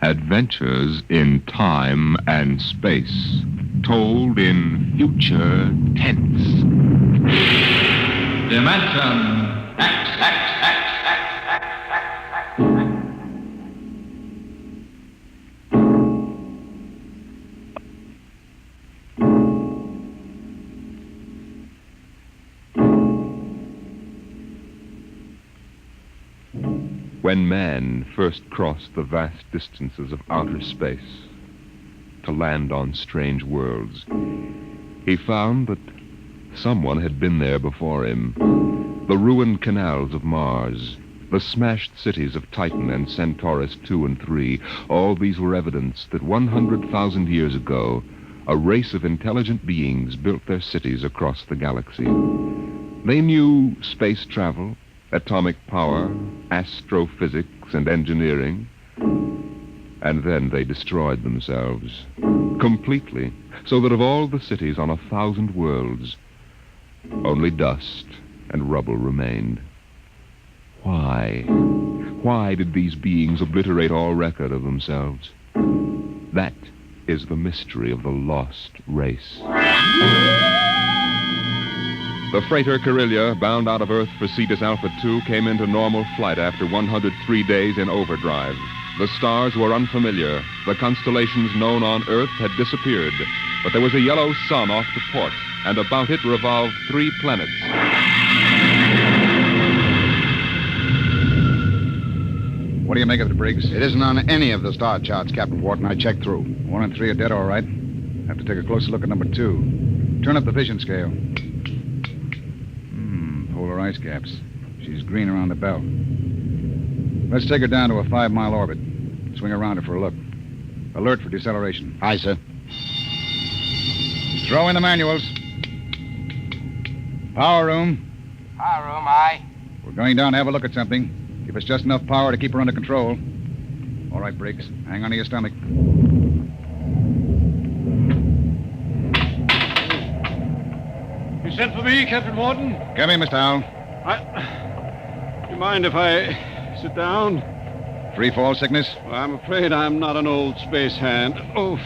Adventures in time and space, told in future tense. Dimension X. When man first crossed the vast distances of outer space to land on strange worlds, he found that someone had been there before him. The ruined canals of Mars, the smashed cities of Titan and Centaurus II and III, all these were evidence that 100,000 years ago, a race of intelligent beings built their cities across the galaxy. They knew space travel, atomic power, astrophysics, and engineering. And then they destroyed themselves completely, so that of all the cities on 1,000 worlds, only dust and rubble remained. Why? Why did these beings obliterate all record of themselves? That is the mystery of the lost race. The freighter Carillia, bound out of Earth for Cetus Alpha 2, came into normal flight after 103 days in overdrive. The stars were unfamiliar. The constellations known on Earth had disappeared. But there was a yellow sun off to port, and about it revolved 3 planets. What do you make of it, Briggs? It isn't on any of the star charts, Captain Wharton. I checked through. 1 and 3 are dead, all right. Have to take a closer look at number 2. Turn up the vision scale. Polar ice caps. She's green around the belt. Let's take her down to a 5-mile orbit. Swing around her for a look. Alert for deceleration. Aye, sir. Throw in the manuals. Power room. Power room, aye. We're going down to have a look at something. Give us just enough power to keep her under control. All right, Briggs. Hang on to your stomach. You sent for me, Captain Wharton? Come in, Mr. Howell. Do you mind if I sit down? Free fall sickness? Well, I'm afraid I'm not an old space hand. Oh.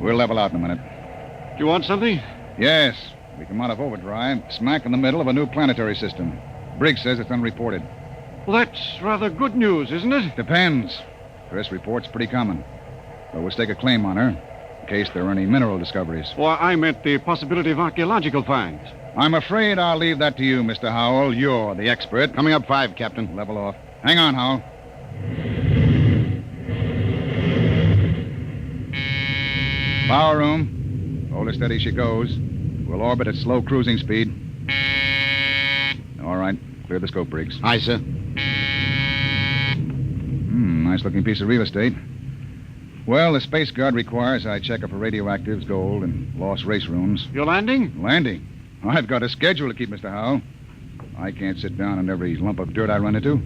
We'll level out in a minute. Do you want something? Yes. We come out of overdrive, smack in the middle of a new planetary system. Briggs says it's unreported. Well, that's rather good news, isn't it? Depends. Chris reports pretty common. But we'll stake a claim on her, in case there are any mineral discoveries. Well, I meant the possibility of archaeological finds. I'm afraid I'll leave that to you, Mr. Howell. You're the expert. Coming up 5, Captain. Level off. Hang on, Howell. Power room. Hold her steady she goes. We'll orbit at slow cruising speed. All right. Clear the scope, Briggs. Aye, sir. Nice-looking piece of real estate. Well, the Space Guard requires I check up for radioactives, gold, and lost race rooms. You're landing? Landing? I've got a schedule to keep, Mr. Howell. I can't sit down on every lump of dirt I run into.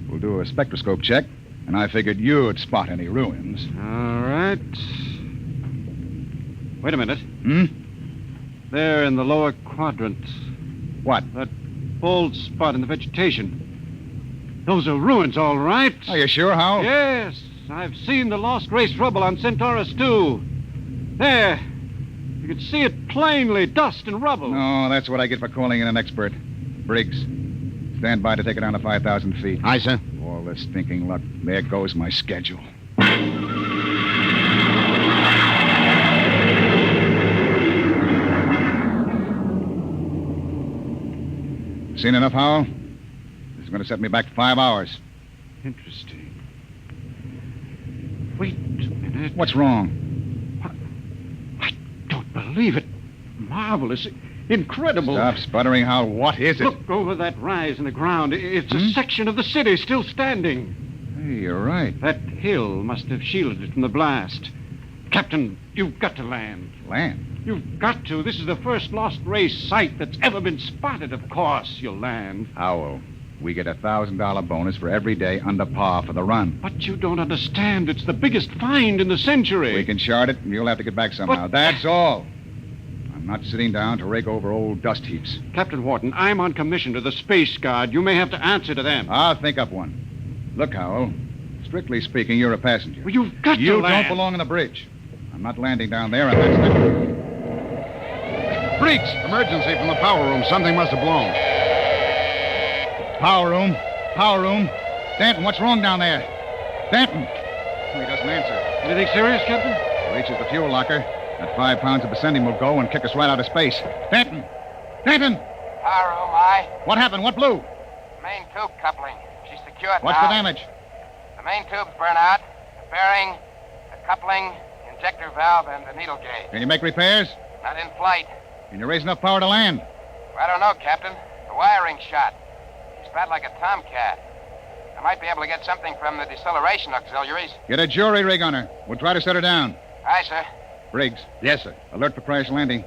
We'll do a spectroscope check, and I figured you'd spot any ruins. All right. Wait a minute. There in the lower quadrant. What? That bald spot in the vegetation. Those are ruins, all right. Are you sure, Howell? Yes. I've seen the lost race rubble on Centaurus II. There. You can see it plainly, dust and rubble. No, that's what I get for calling in an expert. Briggs, stand by to take it down to 5,000 feet. Aye, sir. All this stinking luck. There goes my schedule. Seen enough, Howell? This is going to set me back 5 hours. Interesting. Wait a minute. What's wrong? I don't believe it. Marvelous. Incredible. Stop sputtering, Howell. What is it? Look over that rise in the ground. It's a section of the city still standing. Hey, you're right. That hill must have shielded it from the blast. Captain, you've got to land. Land? You've got to. This is the first lost race site that's ever been spotted. Of course, you'll land. Howell, we get a $1,000 bonus for every day under par for the run. But you don't understand. It's the biggest find in the century. We can chart it, and you'll have to get back somehow. But... That's all. I'm not sitting down to rake over old dust heaps. Captain Wharton, I'm on commission to the Space Guard. You may have to answer to them. I'll think up one. Look, Howell, Strictly speaking, you're a passenger. Well, you've got You to land. don't belong on the bridge. I'm not landing down there, and that's the... Briggs! Emergency from the power room. Something must have blown. Power room. Power room. Danton, what's wrong down there? Danton! Oh, he doesn't answer. Anything serious, Captain? Reaches the fuel locker. That 5 pounds of besending will go and kick us right out of space. Danton! Danton! Power room, aye. What happened? What blew? Main tube coupling. She's secured What's now. the damage? The main tubes burn out. The bearing, the coupling, the injector valve, and the needle gauge. Can you make repairs? Not in flight. Can you raise enough power to land? I don't know, Captain. The wiring's shot. She's bad like a tomcat. I might be able to get something from the deceleration auxiliaries. Get a jury rig on her. We'll try to set her down. Aye, sir. Briggs, Yes, sir. alert for crash landing.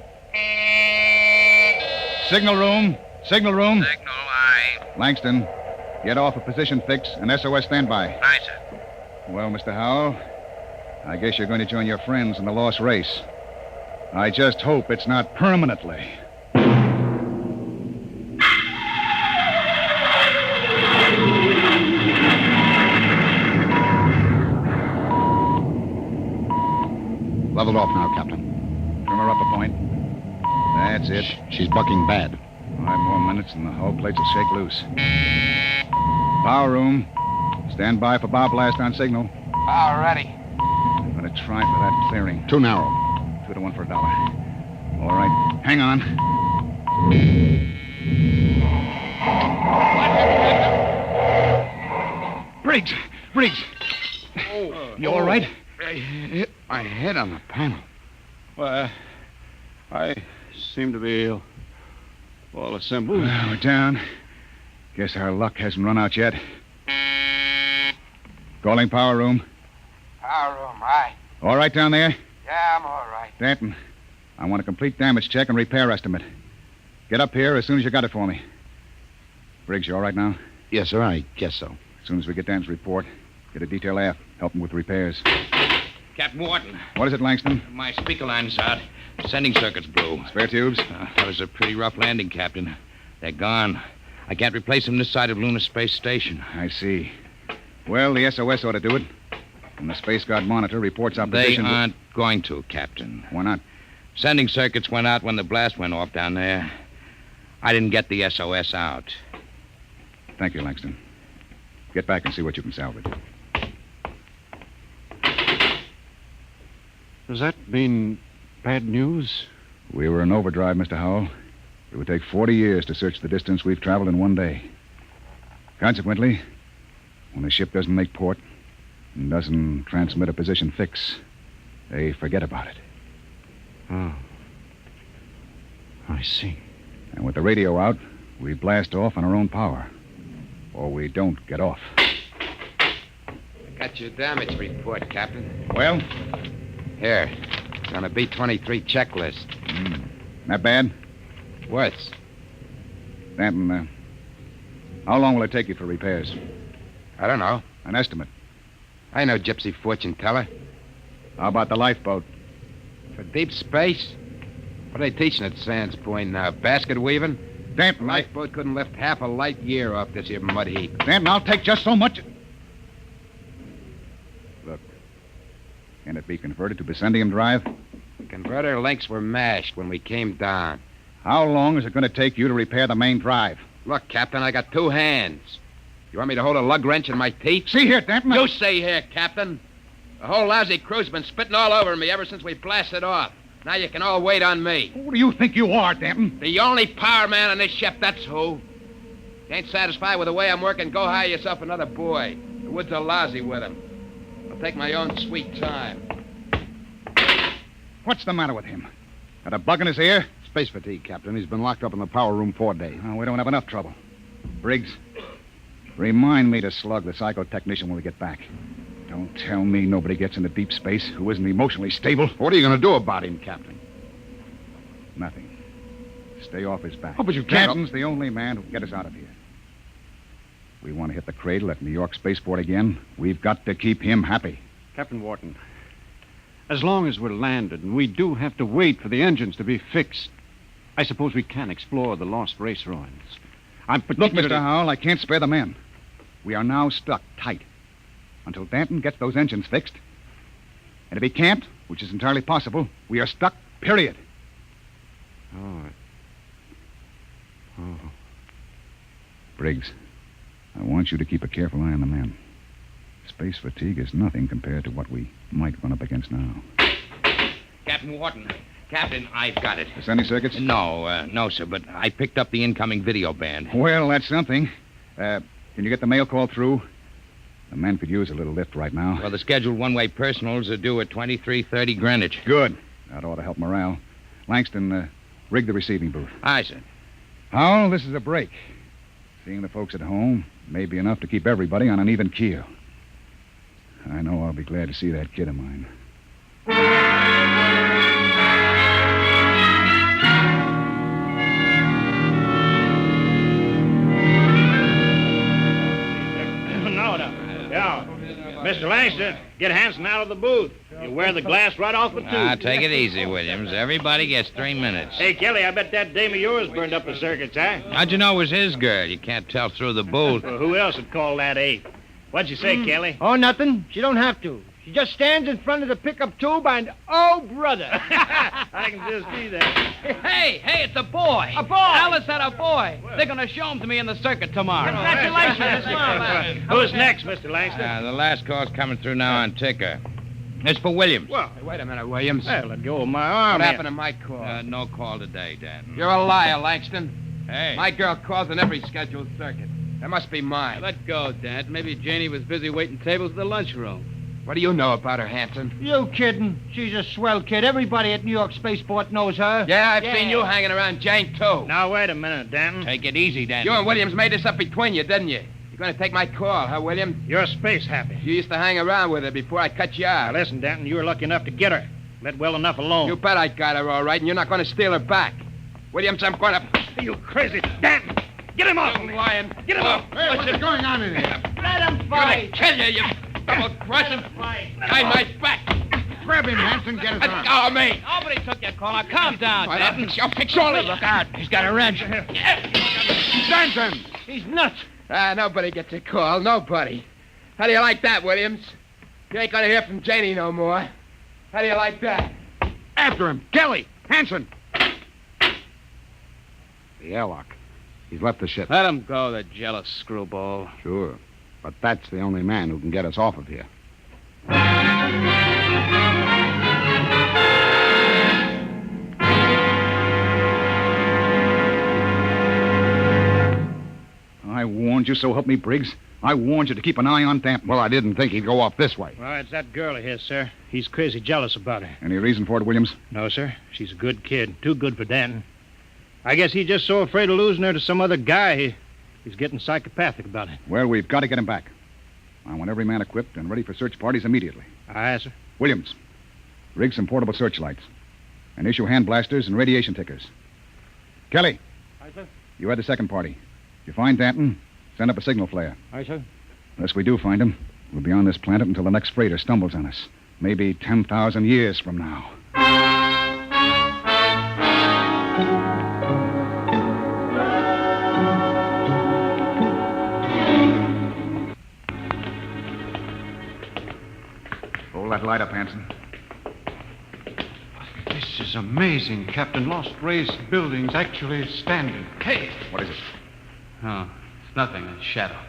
Signal room. Signal room. Signal, aye. Langston, get off a position fix and SOS standby. Aye, sir. Well, Mr. Howell, I guess you're going to join your friends in the lost race. I just hope it's not permanently. Leveled off now, Captain. Trim her up a point. That's it. She's bucking bad. 5 more minutes and the hull plates will shake loose. Power room. Stand by for bow blast on signal. Power ready. I'm going to try for that clearing. Too narrow. 2 to 1 for $1. All right. Hang on. Briggs! Briggs! You all right? I hit my head on the panel. Well, I seem to be all assembled. Well, we're down. Guess our luck hasn't run out yet. Calling power room. Power room, aye. All right down there? Yeah, I'm all right. Danton, I want a complete damage check and repair estimate. Get up here as soon as you got it for me. Briggs, you all right now? Yes, sir. I guess so. As soon as we get Dan's report, get a detail aft. Help him with repairs. Captain Wharton, What is it, Langston? my speaker line's out. Sending circuit's blew. Spare tubes? That was a pretty rough landing, Captain. They're gone. I can't replace them this side of Lunar Space Station. I see. Well, the SOS ought to do it. And the Space Guard monitor reports our They position. aren't going to, Captain. Why not? Sending circuits went out when the blast went off down there. I didn't get the SOS out. Thank you, Langston. Get back and see what you can salvage. Does that mean bad news? We were in overdrive, Mr. Howell. It would take 40 years to search the distance we've traveled in one day. Consequently, when a ship doesn't make port and doesn't transmit a position fix, they forget about it. Oh. I see. And with the radio out, we blast off on our own power. Or we don't get off. Got your damage report, Captain. Well, Here. It's on a B-23 checklist. not bad. Worse. Danton, how long will it take you for repairs? I don't know. An estimate. I know gypsy fortune teller. How about the lifeboat? For deep space? What are they teaching at Sands Point now? Basket weaving? Danton, Lifeboat couldn't lift half a light year off this here mud heap. Danton, I'll take just so much. Look, can it be converted to Bessendium drive? The converter links were mashed when we came down. How long is it going to take you to repair the main drive? Look, Captain, I got 2 hands. You want me to hold a lug wrench in my teeth? See here, Danton. You stay here, Captain. The whole lousy crew's been spitting all over me ever since we blasted off. Now you can all wait on me. Who do you think you are, Danton? The only power man on this ship, that's who. You ain't satisfied with the way I'm working, go hire yourself another boy. The woods are lousy with him. I'll take my own sweet time. What's the matter with him? Got a bug in his ear? Space fatigue, Captain. He's been locked up in the power room 4 days. Oh, we don't have enough trouble. Briggs, remind me to slug the psychotechnician when we get back. Don't tell me nobody gets into deep space who isn't emotionally stable. What are you going to do about him, Captain? Nothing. Stay off his back. Oh, but you can't- Danton's the only man who can get us out of here. We want to hit the cradle at New York Spaceport again. We've got to keep him happy. Captain Wharton, as long as we're landed and we do have to wait for the engines to be fixed, I suppose we can explore the lost race ruins. I'm Look, particularly... Mr. Howell, I can't spare the men. We are now stuck tight. until Danton gets those engines fixed. And if he can't, which is entirely possible, we are stuck, period. Oh. Oh. Briggs, I want you to keep a careful eye on the men. Space fatigue is nothing compared to what we might run up against now. Captain Wharton. Captain, I've got it. Is any circuits? No, sir, but I picked up the incoming video band. Well, that's something. Can you get the mail call through? The men could use a little lift right now. Well, the scheduled one-way personals are due at 23:30 Greenwich. Good. That ought to help morale. Langston, rig the receiving booth. Aye, sir. Howell, this is a break. Seeing the folks at home may be enough to keep everybody on an even keel. I know I'll be glad to see that kid of mine. Yeah. Mr. Langston, get Hanson out of the booth. You wear the glass right off the tube. Take it easy, Williams. Everybody gets 3 minutes. Hey, Kelly, I bet that dame of yours burned up the circuits, huh? How'd you know it was his girl? You can't tell through the booth. Well, who else would call that eight? What'd you say, Kelly? Oh, nothing. She don't have to. She just stands in front of the pickup tube and, oh, brother. I can just see that. Hey, it's a boy. A boy. Alice had a boy. They're going to show him to me in the circuit tomorrow. Congratulations. Who's next, Mr. Langston? The last call's coming through now on ticker. It's for Williams. Well, Hey, wait a minute, Williams. hey, let go of my arm. What here. happened to my call? No call today, Dan. You're a liar, Langston. Hey. My girl calls on every scheduled circuit. That must be mine. Let go, Dad. Maybe Janie was busy waiting tables at the lunchroom. What do you know about her, Hanson? You kidding? She's a swell kid. Everybody at New York Spaceport knows her. Yeah, I've seen you hanging around Jane, too. Now, wait a minute, Danton. Take it easy, Dan. You and Williams made this up between you, didn't you? You're going to take my call, huh, Williams? You're space happy. You used to hang around with her before I cut you Now, out. listen, Danton, you were lucky enough to get her. Let well enough alone. You bet I got her all right, and you're not going to steal her back. Williams, I'm going to... You crazy. Danton, get him off of me. Lion. Get him off. Hey, what's going on in here? Let him I'm going fight. to kill you, you double-crossing... Behind my back. Grab him, Hanson. Get his Let arm. go of me. Nobody took your call. Now, calm down, I'll Dad. fix all of you. Look out. He's got a wrench. Danton! He's nuts. Nobody gets a call. Nobody. How do you like that, Williams? You ain't going to hear from Janie no more. How do you like that? After him. Kelly! Hanson! The airlock. He's left the ship. Let him go, the jealous screwball. Sure. But that's the only man who can get us off of here. I warned you, so help me, Briggs. I warned you to keep an eye on Danton. Well, I didn't think he'd go off this way. Well, it's that girl of his, sir. He's crazy jealous about her. Any reason for it, Williams? No, sir. She's a good kid. Too good for Danton. I guess he's just so afraid of losing her to some other guy, he's getting psychopathic about it. Well, we've got to get him back. I want every man equipped and ready for search parties immediately. Aye, sir. Williams, rig some portable searchlights and issue hand blasters and radiation tickers. Kelly, Aye, sir. you had the second party. If you find Danton, send up a signal flare. Aye, sir. Unless we do find him, we'll be on this planet until the next freighter stumbles on us. Maybe 10,000 years from now. Hold that light up, Hanson. This is amazing, Captain. Lost Race buildings actually standing. Hey. What is it? Oh, it's nothing. A shadow.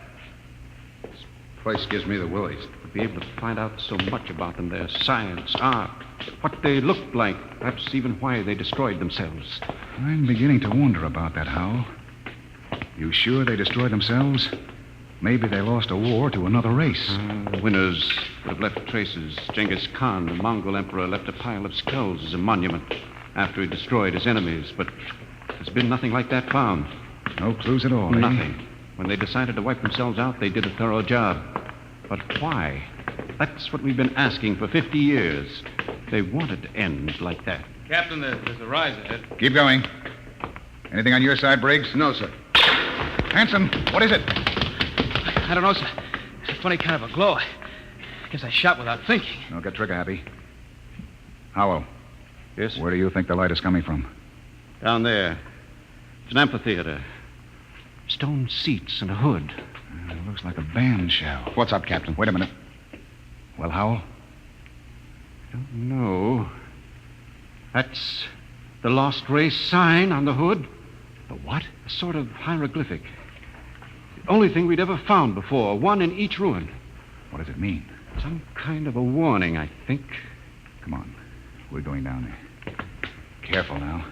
Place gives me the willies. To be able to find out so much about them, their science, art, what they looked like, perhaps even why they destroyed themselves. I'm beginning to wonder about that, Howell. You sure they destroyed themselves? Maybe they lost a war to another race. The winners would have left traces. Genghis Khan, the Mongol emperor, left a pile of skulls as a monument after he destroyed his enemies, but there's been nothing like that found. No clues at all, eh? Nothing. When they decided to wipe themselves out, they did a thorough job. But why? That's what we've been asking for 50 years. They wanted to end like that. Captain, there's a rise ahead. Keep going. Anything on your side, Briggs? No, sir. Hanson, what is it? I don't know, sir. It's a funny kind of a glow. I guess I shot without thinking. Don't get trigger happy. Howell, Yes? where do you think the light is coming from? Down there. It's an amphitheater. Stone seats and a hood. It looks like a band shell. What's up, Captain? Wait a minute. Well, Howell? Don't know. That's the lost race sign on the hood. The what? A sort of hieroglyphic. The only thing we'd ever found before, one in each ruin. What does it mean? Some kind of a warning, I think. Come on. We're going down there. Careful now.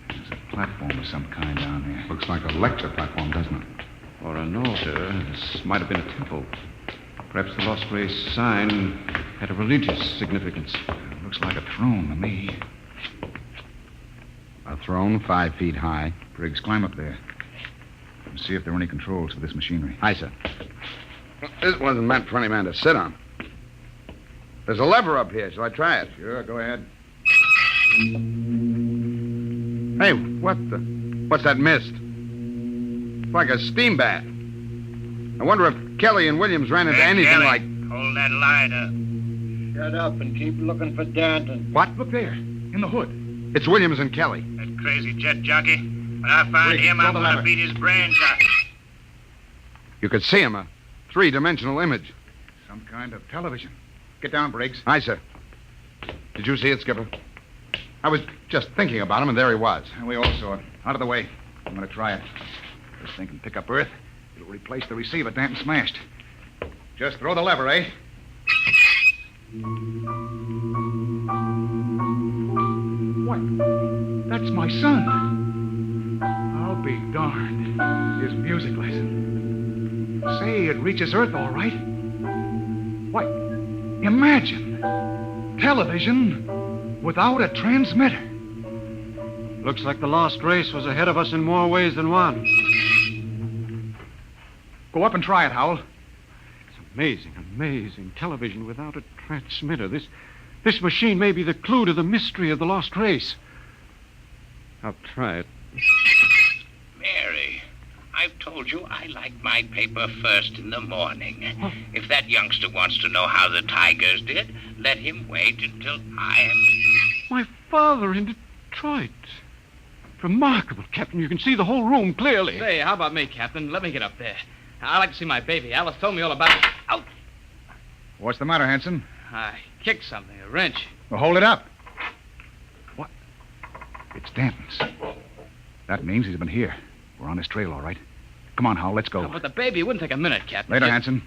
There's a platform of some kind down there. Looks like a lecture platform, doesn't it? Or an altar. This might have been a temple. Perhaps the lost race sign had a religious significance. It looks like a throne to me. A throne 5 feet high. Briggs, climb up there. And see if there are any controls for this machinery. Aye, sir. This wasn't meant for any man to sit on. There's a lever up here. Shall I try it? Sure, go ahead. Hey, what's that mist? It's like a steam bath. I wonder if Kelly and Williams ran into anything Kelly, like... hold that lighter. Shut up and keep looking for Danton. What? Look there, in the hood. It's Williams and Kelly. That crazy jet jockey. When I find Briggs, him, pull I'm the going to lever. beat his brains out. You could see him, a 3-dimensional image. Some kind of television. Get down, Briggs. Aye, sir. Did you see it, Skipper? I was just thinking about him, and there he was. And we all saw it. Out of the way. I'm going to try it. This thing can pick up Earth. It'll replace the receiver Danton smashed. Just throw the lever, eh? What? That's my son. I'll be darned. His music lesson. Say, it reaches Earth all right. What? Imagine. Television without a transmitter. Looks like the lost race was ahead of us in more ways than one. Go up and try it, Howell. It's amazing, amazing. Television without a transmitter. This machine may be the clue to the mystery of the lost race. I'll try it. Mary, I've told you I like my paper first in the morning. If that youngster wants to know how the Tigers did, let him wait until I am... My father in Detroit. Remarkable, Captain. You can see the whole room clearly. Say, how about me, Captain? Let me get up there. I'd like to see my baby. Alice told me all about it. Out! What's the matter, Hanson? I kicked something, a wrench. Well, hold it up. What? It's Danton's. That means he's been here. We're on his trail, all right. Come on, Howell, let's go. Oh, but the baby wouldn't take a minute, Captain. Later, Just- Hanson.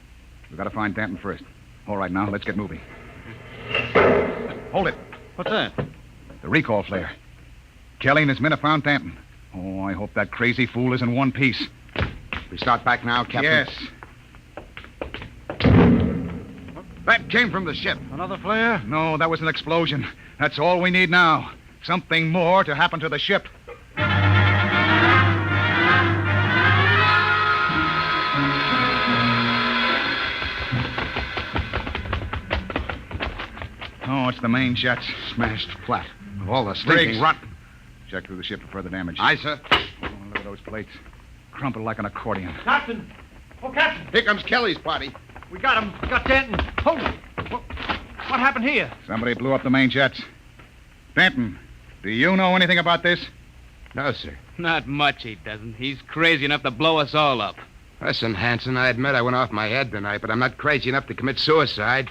We've got to find Danton first. All right, now, let's get moving. Hold it. What's that? The recall flare. Kelly and his men have found Danton. Oh, I hope that crazy fool is in one piece. We start back now, Captain? Yes. That came from the ship. Another flare? No, that was an explosion. That's all we need now. Something more to happen to the ship. Oh, it's the main jets. Smashed flat. Of all the stinking Briggs. rot. Check through the ship for further damage. Aye, sir. Oh, look at those plates. Crumpled like an accordion. Captain! Oh, Captain! Here comes Kelly's party. We got him. We got Danton. Hold it. What happened here? Somebody blew up the main jets. Danton, do you know anything about this? No, sir. Not much, he doesn't. He's crazy enough to blow us all up. Listen, Hanson, I admit I went off my head tonight, but I'm not crazy enough to commit suicide.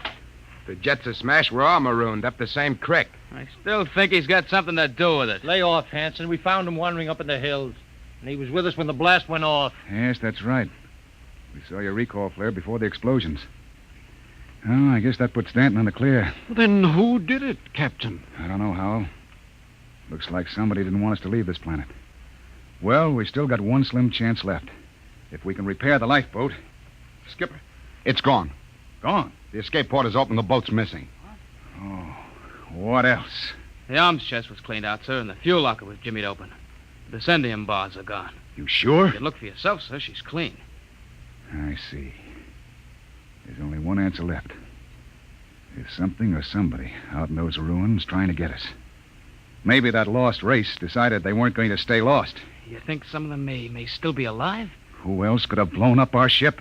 If the jets are smashed, we're all marooned up the same creek. I still think he's got something to do with it. Lay off, Hanson. We found him wandering up in the hills. And he was with us when the blast went off. Yes, that's right. We saw your recall flare before the explosions. Oh, I guess that puts Danton in the clear. Then who did it, Captain? I don't know, Howell. Looks like somebody didn't want us to leave this planet. Well, we still got one slim chance left. If we can repair the lifeboat. Skipper, it's gone. Gone. The escape port is open. The boat's missing. Oh, what else? The arms chest was cleaned out, sir, and the fuel locker was jimmied open. The descendium bars are gone. You sure? You look for yourself, sir. She's clean. I see. There's only one answer left. There's something or somebody out in those ruins trying to get us. Maybe that lost race decided they weren't going to stay lost. You think some of them may still be alive? Who else could have blown up our ship?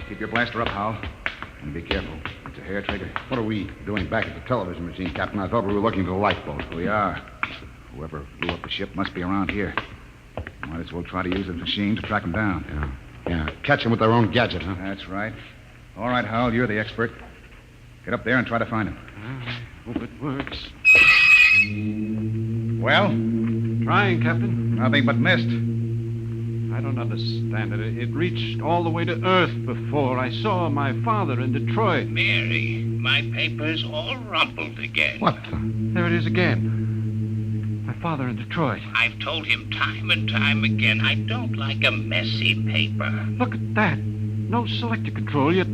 Keep your blaster up, Hal. And be careful. It's a hair trigger. What are we doing back at the television machine, Captain? I thought we were looking for the lifeboat. We are. Whoever blew up the ship must be around here. Might as well try to use the machine to track them down. Yeah. Catch them with their own gadget, huh? That's right. All right, Howell, you're the expert. Get up there and try to find him. I hope it works. Well? Trying, Captain. Nothing but mist. I don't understand it. It reached all the way to Earth before. I saw my father in Detroit. Mary, my paper's all rumpled again. What? There it is again. My father in Detroit. I've told him time and time again I don't like a messy paper. Look at that. No selector control, yet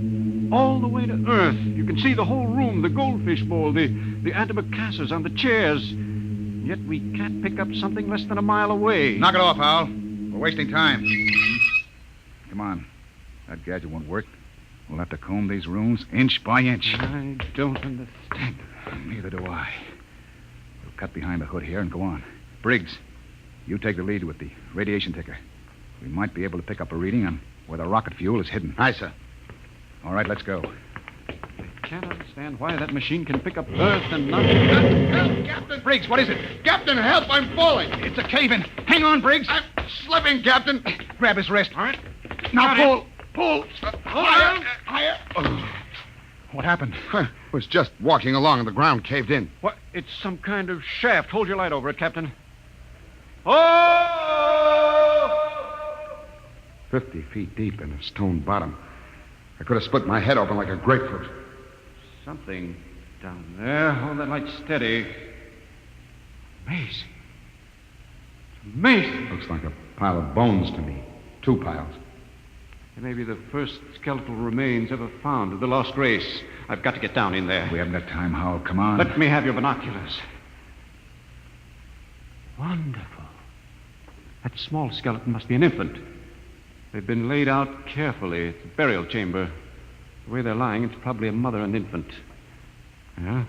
all the way to Earth. You can see the whole room, the goldfish bowl, the antimacassars on the chairs. Yet we can't pick up something less than a mile away. Knock it off, Howell. We're wasting time. Come on. That gadget won't work. We'll have to comb these rooms inch by inch. I don't understand. Neither do I. We'll cut behind the hood here and go on. Briggs, you take the lead with the radiation ticker. We might be able to pick up a reading on where the rocket fuel is hidden. Aye, sir. All right, let's go. I can't understand why that machine can pick up Earth and not... Help, Captain! Briggs, what is it? Captain, help! I'm falling! It's a cave-in. Hang on, Briggs. I'm slipping, Captain! Grab his wrist. All right. Now pull. Pull. Higher! Higher! Oh. What happened? I was just walking along and the ground caved in. What? It's some kind of shaft. Hold your light over it, Captain. Oh! 50 feet deep in a stone bottom. I could have split my head open like a grapefruit. Something down there. Hold that light steady. Amazing. It's amazing. Looks like a pile of bones to me. 2 piles. They may be the first skeletal remains ever found of the lost race. I've got to get down in there. We haven't got time, Howell. Come on. Let me have your binoculars. Wonderful. That small skeleton must be an infant. They've been laid out carefully. It's a burial chamber. The way they're lying, it's probably a mother and infant. Yeah.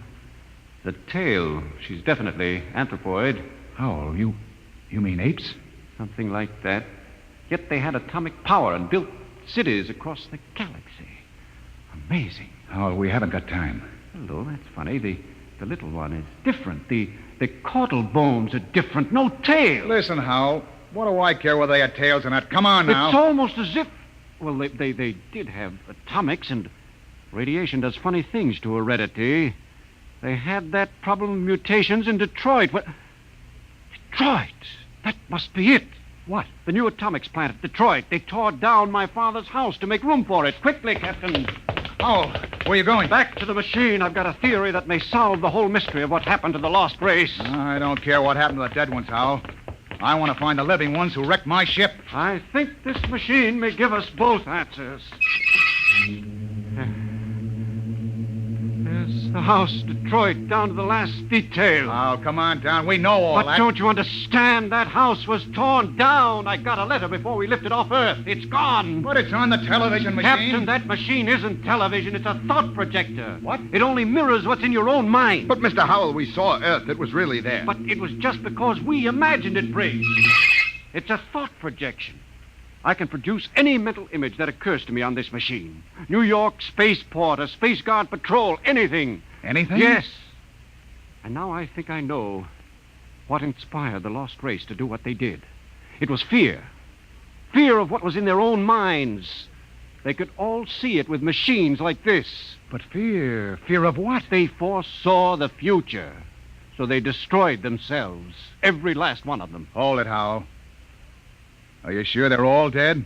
The tail, she's definitely anthropoid. Howell, you mean apes? Something like that. Yet they had atomic power and built cities across the galaxy. Amazing. Howell, we haven't got time. Hello, that's funny. The little one is different. The caudal bones are different. No tail. Listen, Howell. What do I care whether they had tails or not? Come on now. It's almost as if... Well, they did have atomics, and radiation does funny things to heredity. They had that problem of mutations in Detroit. What? Detroit? That must be it. What? The new atomics plant at Detroit. They tore down my father's house to make room for it. Quickly, Captain. Howell, where are you going? Back to the machine. I've got a theory that may solve the whole mystery of what happened to the lost race. I don't care what happened to the dead ones, Howell. I want to find the living ones who wrecked my ship. I think this machine may give us both answers. There's the house, Detroit, down to the last detail. Oh, come on down. We know all that. But don't you understand? That house was torn down. I got a letter before we lifted off Earth. It's gone. But it's on the television machine. Captain, that machine isn't television. It's a thought projector. What? It only mirrors what's in your own mind. But, Mr. Howell, we saw Earth. It was really there. But it was just because we imagined it, Briggs. It's a thought projection. I can produce any mental image that occurs to me on this machine. New York spaceport, a Space Guard patrol, anything. Anything? Yes. And now I think I know what inspired the lost race to do what they did. It was fear. Fear of what was in their own minds. They could all see it with machines like this. But fear? Fear of what? They foresaw the future. So they destroyed themselves. Every last one of them. Hold it, Howell. Are you sure they're all dead?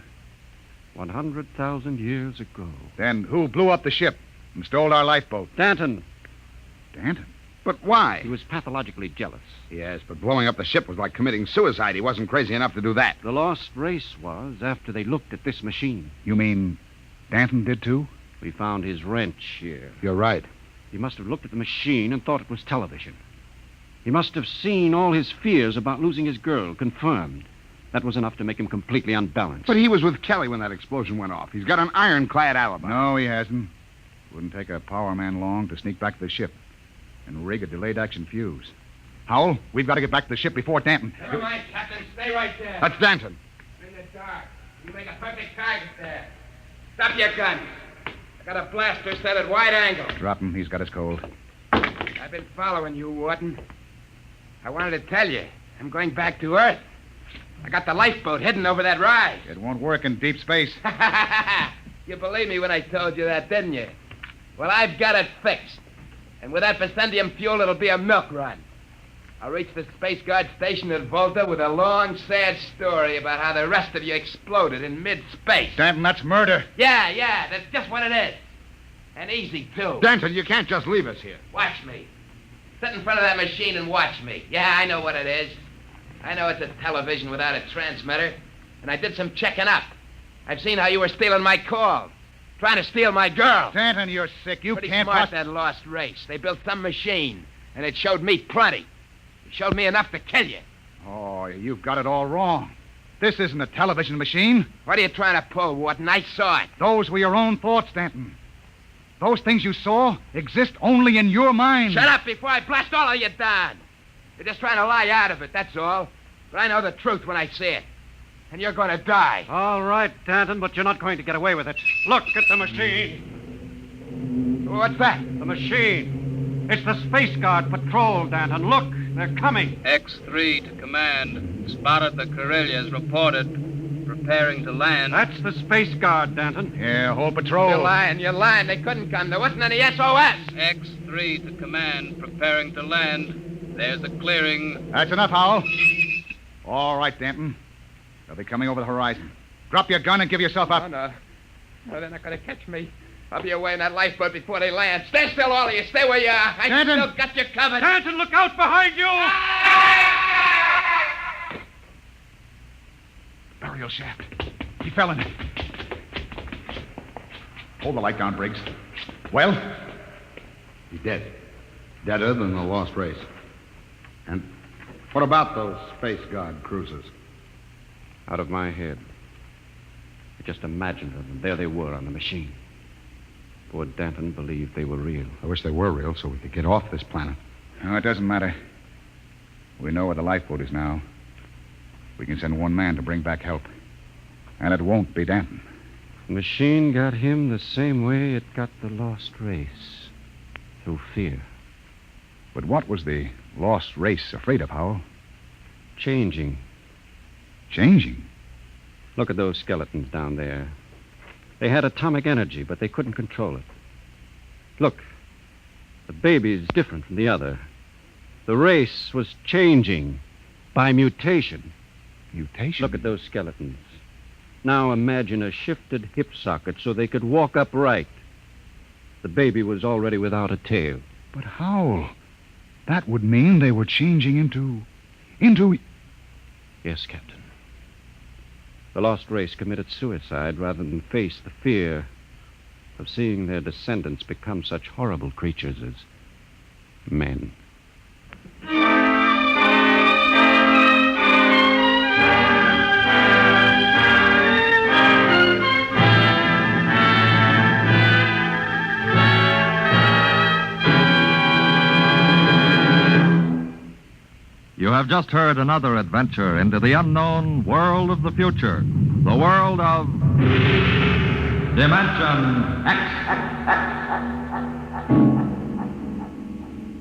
100,000 years ago. Then who blew up the ship and stole our lifeboat? Danton. Danton? But why? He was pathologically jealous. Yes, but blowing up the ship was like committing suicide. He wasn't crazy enough to do that. The lost race was after they looked at this machine. You mean Danton did too? We found his wrench here. You're right. He must have looked at the machine and thought it was television. He must have seen all his fears about losing his girl confirmed. That was enough to make him completely unbalanced. But he was with Kelly when that explosion went off. He's got an ironclad alibi. No, he hasn't. Wouldn't take a power man long to sneak back to the ship and rig a delayed action fuse. Howell, we've got to get back to the ship before Danton. Never mind, Captain. Stay right there. That's Danton. In the dark. You make a perfect target there. Stop your guns. I got a blaster set at wide angle. Drop him. He's got his cold. I've been following you, Wharton. I wanted to tell you, I'm going back to Earth. I got the lifeboat hidden over that rise. It won't work in deep space. You believed me when I told you that, didn't you? Well, I've got it fixed. And with that Vicendium fuel, it'll be a milk run. I'll reach the Space Guard station at Volta with a long, sad story about how the rest of you exploded in mid-space. Danton, that's murder. Yeah, that's just what it is. And easy, too. Danton, you can't just leave us here. Watch me. Sit in front of that machine and watch me. Yeah, I know what it is. I know it's a television without a transmitter. And I did some checking up. I've seen how you were stealing my calls. Trying to steal my girl. Danton, you're sick. You Pretty can't smart, that lost race. They built some machine, and it showed me plenty. It showed me enough to kill you. Oh, you've got it all wrong. This isn't a television machine. What are you trying to pull, Wharton? I saw it. Those were your own thoughts, Danton. Those things you saw exist only in your mind. Shut up before I blast all of you down. You're just trying to lie out of it, that's all. But I know the truth when I see it. And you're going to die. All right, Danton, but you're not going to get away with it. Look at the machine. What's that? The machine. It's the Space Guard patrol, Danton. Look, they're coming. X3 to command. Spotted the Corellias, reported. Preparing to land. That's the Space Guard, Danton. Yeah, whole patrol. You're lying. They couldn't come. There wasn't any SOS. X3 to command. Preparing to land. There's a clearing. That's enough, Howell. All right, Danton. They'll be coming over the horizon. Drop your gun and give yourself up. Oh, no. No, they're not going to catch me. I'll be away in that lifeboat before they land. Stand still, all of you. Stay where you are. I still got you covered. Danton, look out behind you! Burial shaft. He fell in it. Hold the light down, Briggs. Well? He's dead. Deader than the lost race. And what about those Space Guard cruisers? Out of my head. I just imagined them, and there they were on the machine. Poor Danton believed they were real. I wish they were real so we could get off this planet. No, it doesn't matter. We know where the lifeboat is now. We can send one man to bring back help. And it won't be Danton. The machine got him the same way it got the lost race. Through fear. But what was the lost race afraid of, Howell? Changing. Changing? Look at those skeletons down there. They had atomic energy, but they couldn't control it. Look, the baby's different from the other. The race was changing by mutation. Mutation? Look at those skeletons. Now imagine a shifted hip socket so they could walk upright. The baby was already without a tail. But Howell, that would mean they were changing into... Yes, Captain. The lost race committed suicide rather than face the fear of seeing their descendants become such horrible creatures as men. You have just heard another adventure into the unknown world of the future. The world of Dimension X.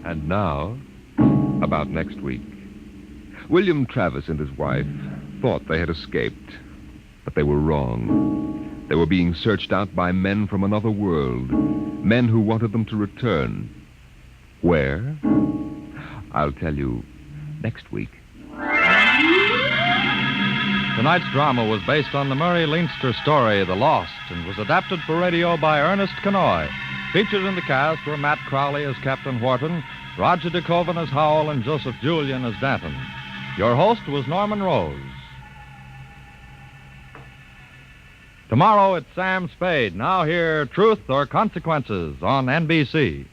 And now, about next week. William Travis and his wife thought they had escaped, but they were wrong. They were being searched out by men from another world, men who wanted them to return. Where? I'll tell you next week. Tonight's drama was based on the Murray Leinster story, The Lost, and was adapted for radio by Ernest Kenoy. Featured in the cast were Matt Crowley as Captain Wharton, Roger DeKoven as Howell, and Joseph Julian as Danton. Your host was Norman Rose. Tomorrow it's Sam Spade. Now hear Truth or Consequences on NBC.